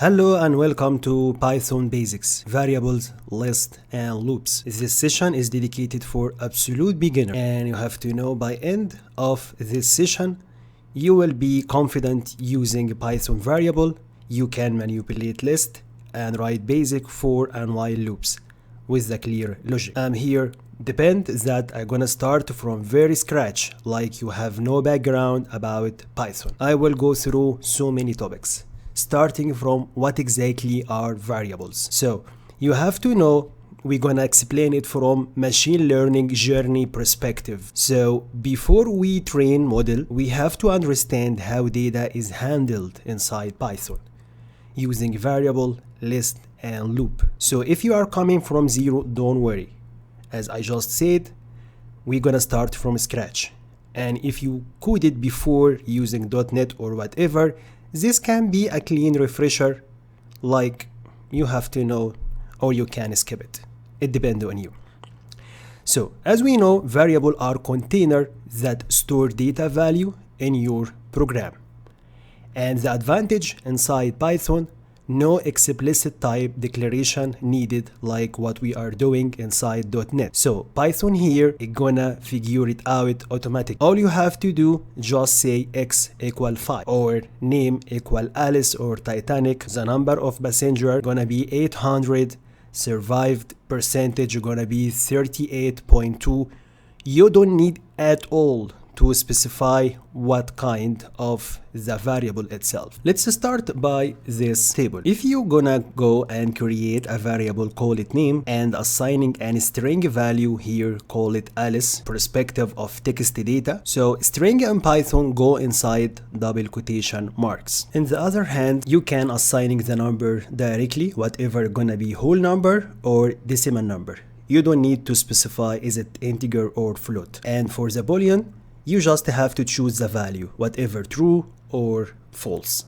Hello and welcome to Python Basics, Variables, List, and Loops. This session is dedicated for absolute beginner, and you have to know by end of this session, you will be confident using Python variable. You can manipulate list and write basic for and while loops with the clear logic. Here depend that I'm gonna start from very scratch, like you have no background about Python. I will go through so many topics, starting from what exactly are variables. So you have to know, we're gonna explain it from machine learning journey perspective. So before we train model, we have to understand how data is handled inside Python using variable, list, and loop. So if you are coming from zero, don't worry. As I just said, we're gonna start from scratch. And if you coded before using .NET or whatever, this can be a clean refresher, like you have to know, or you can skip it. It depends on you. So as we know, variables are containers that store data value in your program. And the advantage inside Python, no explicit type declaration needed like what we are doing inside .NET. So Python here is gonna figure it out automatically. All you have to do, just say x equal 5 or name equal Alice or Titanic. The number of passenger gonna be 800, survived percentage gonna be 38.2. You don't need at all to specify what kind of the variable itself. Let's start by this table. If you're gonna go and create a variable, call it name, and assigning a string value here, call it Alice, perspective of text data. So string in Python go inside double quotation marks. On the other hand, you can assigning the number directly, whatever gonna be whole number or decimal number. You don't need to specify is it integer or float. And for the boolean, you just have to choose the value, whatever true or false.